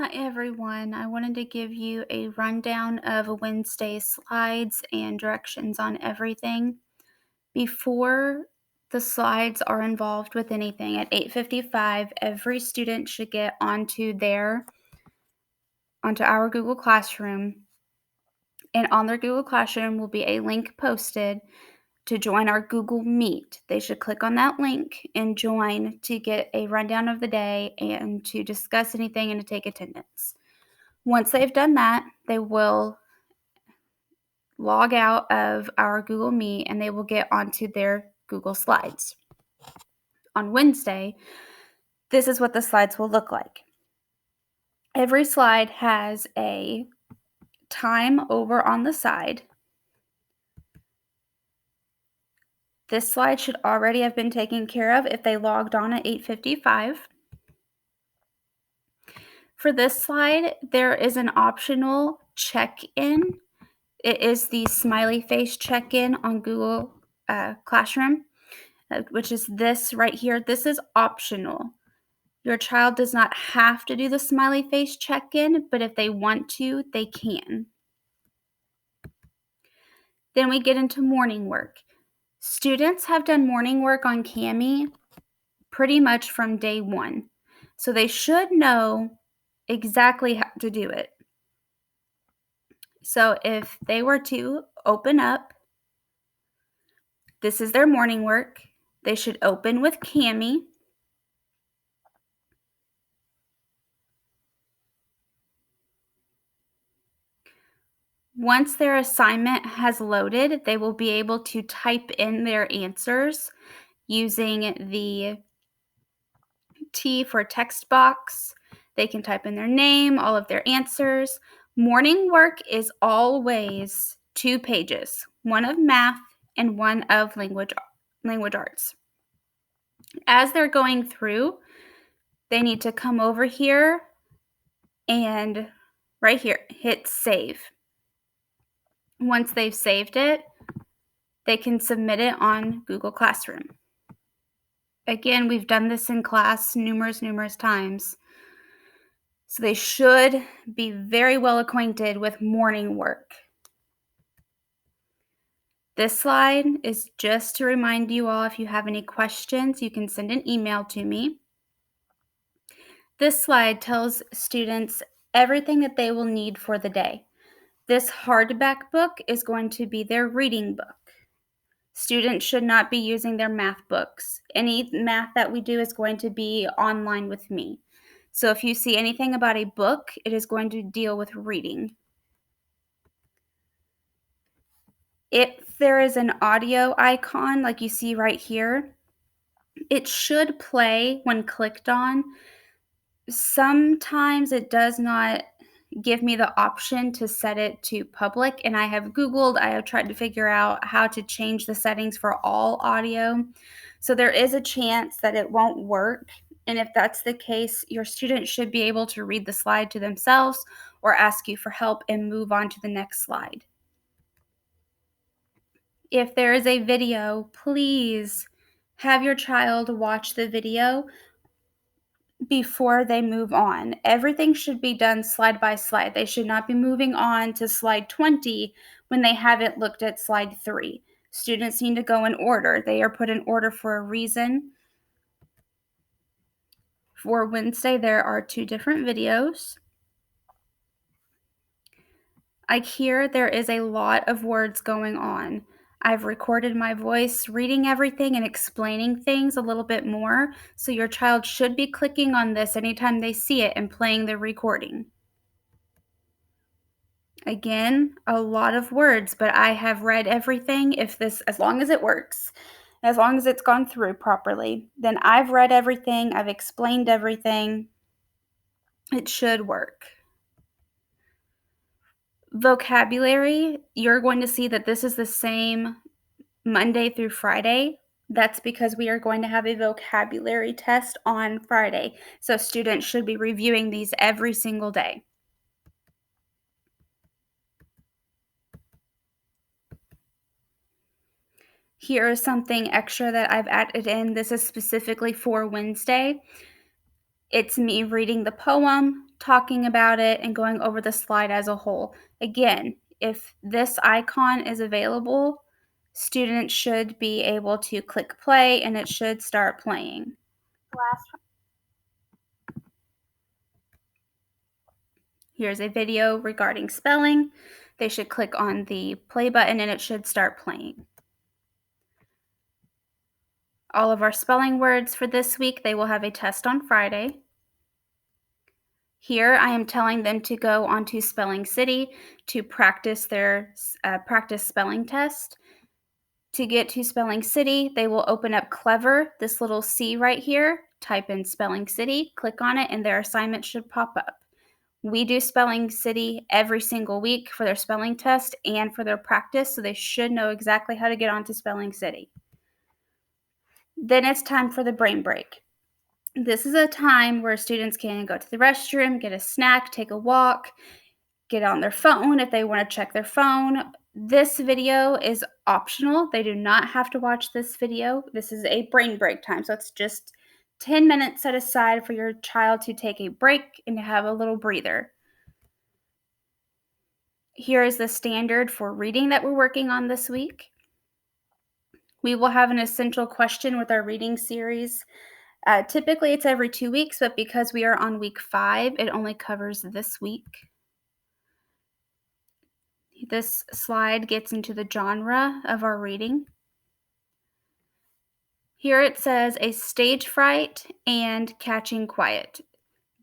Hi everyone. I wanted to give you a rundown of Wednesday's slides and directions on everything. Before the slides are involved with anything, at 8:55, every student should get onto our Google Classroom, and on their Google Classroom will be a link posted to join our Google Meet. They should click on that link and join to get a rundown of the day and to discuss anything and to take attendance. Once they've done that, they will log out of our Google Meet and they will get onto their Google Slides. On Wednesday, this is what the slides will look like. Every slide has a time over on the side. This slide should already have been taken care of if they logged on at 8:55. For this slide, there is an optional check-in. It is the smiley face check-in on Google Classroom, which is this right here. This is optional. Your child does not have to do the smiley face check-in, but if they want to, they can. Then we get into morning work. Students have done morning work on Kami pretty much from day one, so they should know exactly how to do it. So if they were to open up, this is their morning work. They should open with Kami. Once their assignment has loaded, they will be able to type in their answers using the T for text box. They can type in their name, all of their answers. Morning work is always 2 pages, one of math and one of language arts. As they're going through, they need to come over here and right here, hit save. Once they've saved it, they can submit it on Google Classroom. Again, we've done this in class numerous times. So they should be very well acquainted with morning work. This slide is just to remind you all, if you have any questions, you can send an email to me. This slide tells students everything that they will need for the day. This hardback book is going to be their reading book. Students should not be using their math books. Any math that we do is going to be online with me. So if you see anything about a book, it is going to deal with reading. If there is an audio icon like you see right here, it should play when clicked on. Sometimes it does not give me the option to set it to public, and I have tried to figure out how to change the settings for all audio. So there is a chance that it won't work. And if that's the case, your student should be able to read the slide to themselves or ask you for help and move on to the next slide. If there is a video, please have your child watch the video before they move on. Everything should be done slide by slide. They should not be moving on to slide 20 when they haven't looked at slide 3. Students need to go in order. They are put in order for a reason. For Wednesday, there are 2 different videos. I hear there is a lot of words going on. I've recorded my voice reading everything and explaining things a little bit more, so your child should be clicking on this anytime they see it and playing the recording. Again, a lot of words, but I have read everything. As long as it works, as long as it's gone through properly, then I've read everything, I've explained everything. It should work. Vocabulary, you're going to see that this is the same Monday through Friday. That's because we are going to have a vocabulary test on Friday. So students should be reviewing these every single day. Here is something extra that I've added in. This is specifically for Wednesday. It's me reading the poem talking about it, and going over the slide as a whole. Again, if this icon is available, students should be able to click play and it should start playing. Here's a video regarding spelling. They should click on the play button and it should start playing. All of our spelling words for this week, they will have a test on Friday. Here I am telling them to go onto Spelling City to practice their practice spelling test. To get to Spelling City, they will open up Clever, this little C right here, type in Spelling City, click on it, and their assignment should pop up. We do Spelling City every single week for their spelling test and for their practice, so they should know exactly how to get onto Spelling City. Then it's time for the brain break. This is a time where students can go to the restroom, get a snack, take a walk, get on their phone if they want to check their phone. This video is optional. They do not have to watch this video. This is a brain break time, so it's just 10 minutes set aside for your child to take a break and to have a little breather. Here is the standard for reading that we're working on this week. We will have an essential question with our reading series. Typically, it's every 2 weeks, but because we are on week 5, it only covers this week. This slide gets into the genre of our reading. Here it says A Stage Fright and Catching Quiet.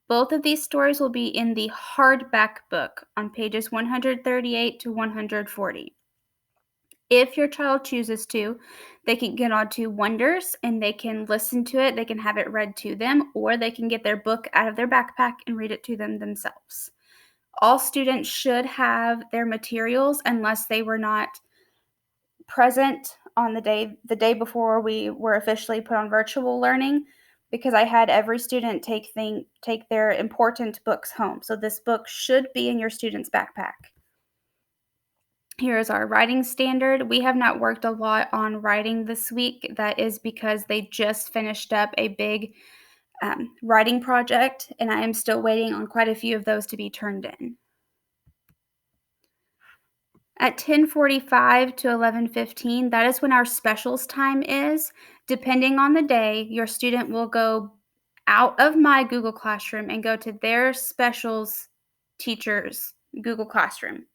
Both of these stories will be in the hardback book on pages 138 to 140. If your child chooses to, they can get onto Wonders and they can listen to it. They can have it read to them, or they can get their book out of their backpack and read it to them themselves. All students should have their materials unless they were not present on the day before we were officially put on virtual learning, because I had every student take their important books home. So this book should be in your student's backpack. Here is our writing standard. We have not worked a lot on writing this week. That is because they just finished up a big writing project, and I am still waiting on quite a few of those to be turned in. At 10:45 to 11:15, that is when our specials time is. Depending on the day, your student will go out of my Google Classroom and go to their specials teacher's Google Classroom.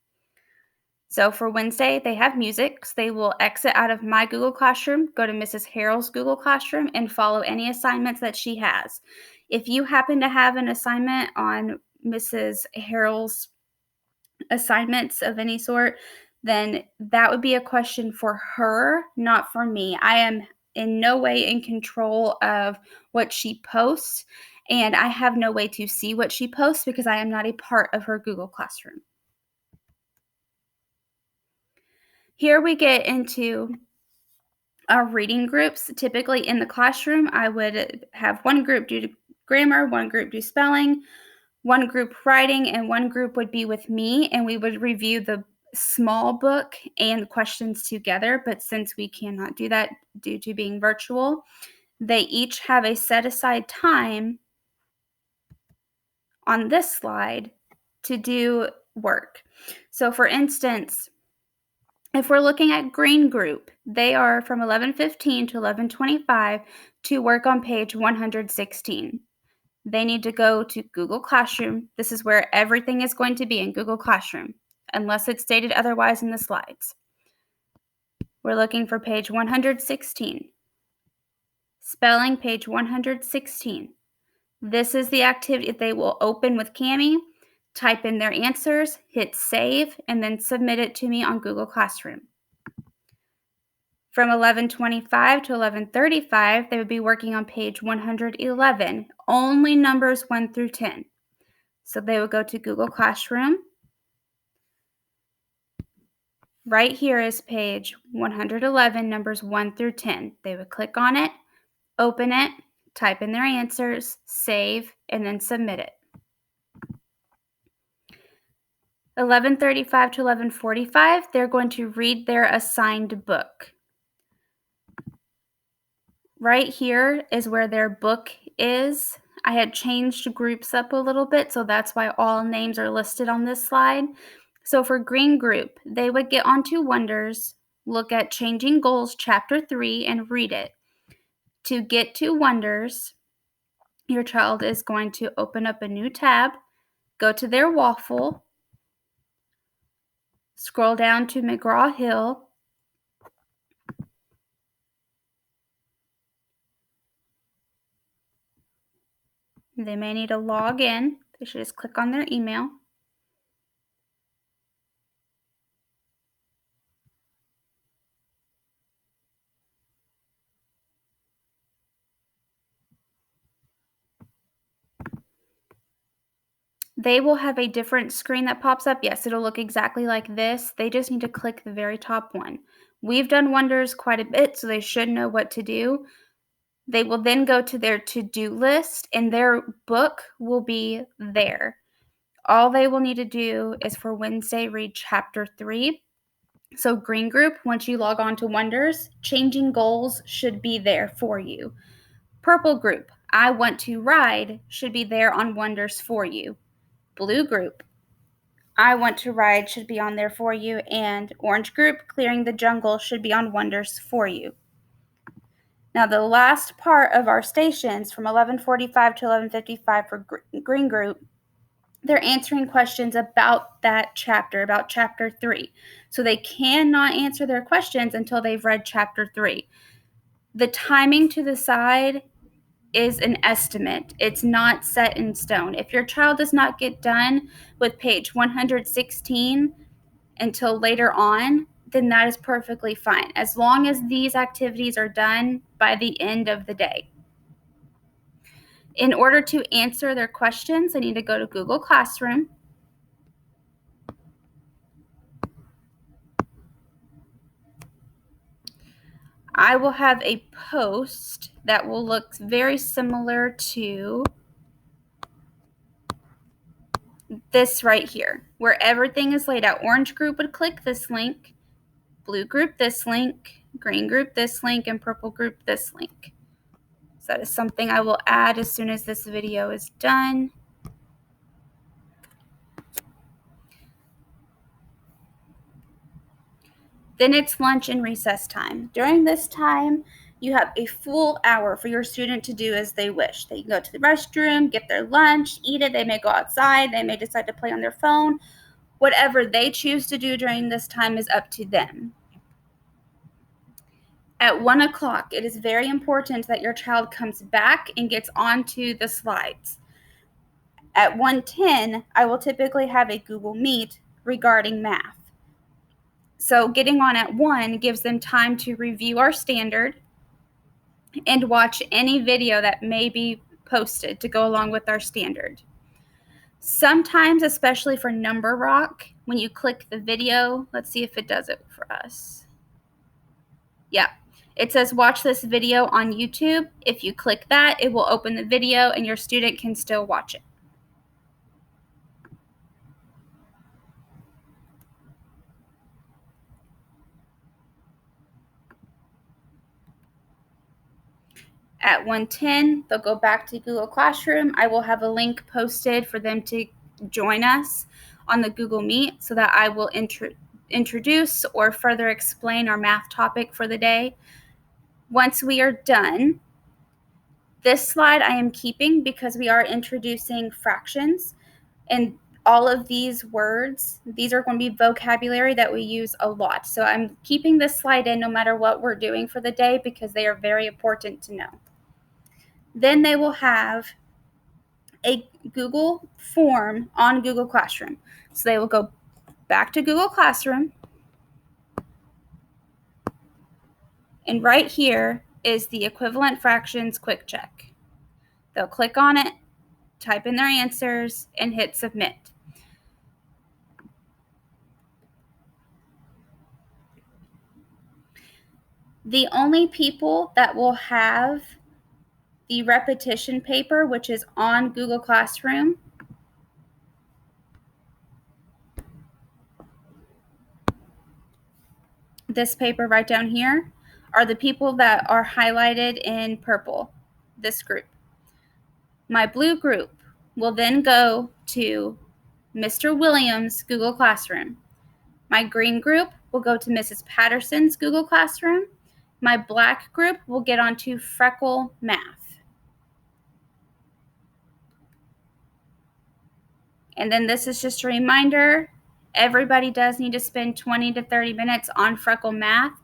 So for Wednesday, they have music. So they will exit out of my Google Classroom, go to Mrs. Harrell's Google Classroom, and follow any assignments that she has. If you happen to have an assignment on Mrs. Harrell's assignments of any sort, then that would be a question for her, not for me. I am in no way in control of what she posts, and I have no way to see what she posts because I am not a part of her Google Classroom. Here we get into our reading groups. Typically in the classroom, I would have one group do grammar, one group do spelling, one group writing, and one group would be with me, and we would review the small book and questions together. But since we cannot do that due to being virtual, they each have a set aside time on this slide to do work. So for instance, if we're looking at green group, they are from 11:15 to 11:25 to work on page 116. They need to go to Google Classroom. This is where everything is going to be in Google Classroom, unless it's stated otherwise in the slides. We're looking for page 116. Spelling, page 116. This is the activity they will open with Cami, type in their answers, hit save, and then submit it to me on Google Classroom. From 11:25 to 11:35, they would be working on page 111, only numbers 1 through 10. So they would go to Google Classroom. Right here is page 111, numbers 1 through 10. They would click on it, open it, type in their answers, save, and then submit it. 11:35 to 11:45, they're going to read their assigned book. Right here is where their book is. I had changed groups up a little bit, so that's why all names are listed on this slide. So for green group, they would get onto Wonders, look at Changing Goals Chapter 3 and read it. To get to Wonders, your child is going to open up a new tab, go to their waffle, scroll down to McGraw-Hill, they may need to log in. They should just click on their email. They will have a different screen that pops up. Yes, it'll look exactly like this. They just need to click the very top one. We've done Wonders quite a bit, so they should know what to do. They will then go to their to-do list, and their book will be there. All they will need to do is for Wednesday read Chapter 3. So green group, once you log on to Wonders, Changing Goals should be there for you. Purple group, I Want to Ride, should be there on Wonders for you. Blue group, I Want to Ride should be on there for you, and orange group, Clearing the Jungle, should be on Wonders for you. Now the last part of our stations from 11:45 to 11:55 for green group, they're answering questions about that chapter, about Chapter 3. So they cannot answer their questions until they've read Chapter 3. The timing to the side is an estimate. It's not set in stone. If your child does not get done with page 116 until later on, then that is perfectly fine, as long as these activities are done by the end of the day. In order to answer their questions, they need to go to Google Classroom. I will have a post that will look very similar to this right here, where everything is laid out. Orange group would click this link, blue group this link, green group this link, and purple group this link. So that is something I will add as soon as this video is done. Then it's lunch and recess time. During this time, you have a full hour for your student to do as they wish. They can go to the restroom, get their lunch, eat it. They may go outside. They may decide to play on their phone. Whatever they choose to do during this time is up to them. At 1 o'clock, it is very important that your child comes back and gets onto the slides. At 1:10, I will typically have a Google Meet regarding math. So getting on at 1 gives them time to review our standard and watch any video that may be posted to go along with our standard. Sometimes, especially for Number Rock, when you click the video, let's see if it does it for us. Yeah, it says watch this video on YouTube. If you click that, it will open the video and your student can still watch it. At 1:10, they'll go back to Google Classroom. I will have a link posted for them to join us on the Google Meet so that I will introduce or further explain our math topic for the day. Once we are done, this slide I am keeping because we are introducing fractions, and all of these words, these are going to be vocabulary that we use a lot. So I'm keeping this slide in no matter what we're doing for the day because they are very important to know. Then they will have a Google form on Google Classroom. So they will go back to Google Classroom, and right here is the equivalent fractions quick check. They'll click on it, type in their answers, and hit submit. The only people that will have the repetition paper, which is on Google Classroom, this paper right down here, are the people that are highlighted in purple, this group. My blue group will then go to Mr. Williams' Google Classroom. My green group will go to Mrs. Patterson's Google Classroom. My black group will get onto Freckle Math. And then this is just a reminder, everybody does need to spend 20 to 30 minutes on Freckle Math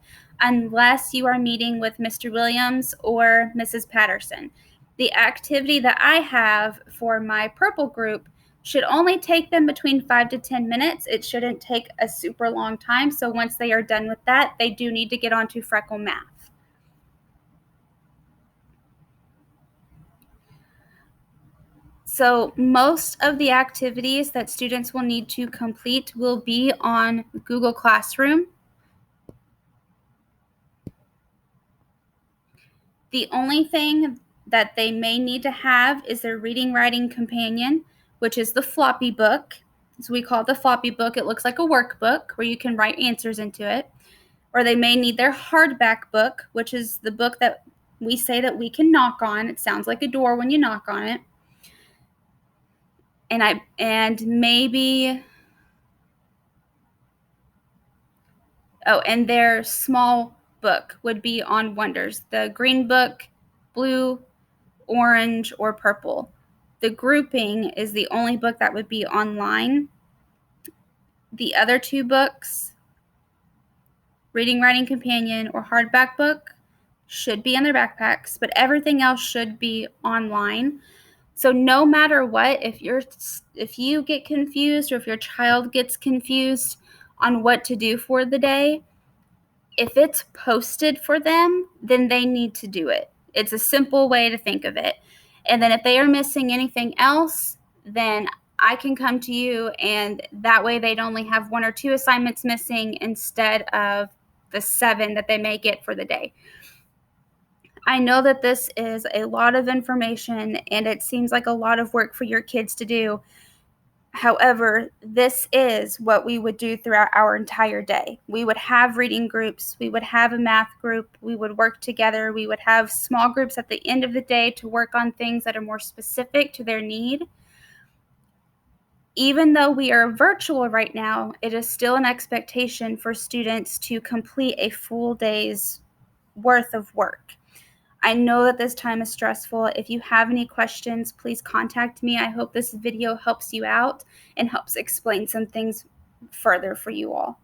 unless you are meeting with Mr. Williams or Mrs. Patterson. The activity that I have for my purple group should only take them between 5 to 10 minutes. It shouldn't take a super long time. So once they are done with that, they do need to get onto Freckle Math. So most of the activities that students will need to complete will be on Google Classroom. The only thing that they may need to have is their reading writing companion, which is the floppy book. So we call it the floppy book. It looks like a workbook where you can write answers into it. Or they may need their hardback book, which is the book that we say that we can knock on. It sounds like a door when you knock on it. And maybe and their small book would be on Wonders. The green book, blue, orange, or purple. The grouping is the only book that would be online. The other two books, Reading Writing Companion or hardback book, should be in their backpacks, but everything else should be online. So no matter what, if you get confused or if your child gets confused on what to do for the day, if it's posted for them, then they need to do it. It's a simple way to think of it. And then if they are missing anything else, then I can come to you, and that way they'd only have 1 or 2 assignments missing instead of the 7 that they may get for the day. I know that this is a lot of information and it seems like a lot of work for your kids to do. However, this is what we would do throughout our entire day. We would have reading groups, we would have a math group, we would work together, we would have small groups at the end of the day to work on things that are more specific to their need. Even though we are virtual right now, it is still an expectation for students to complete a full day's worth of work. I know that this time is stressful. If you have any questions, please contact me. I hope this video helps you out and helps explain some things further for you all.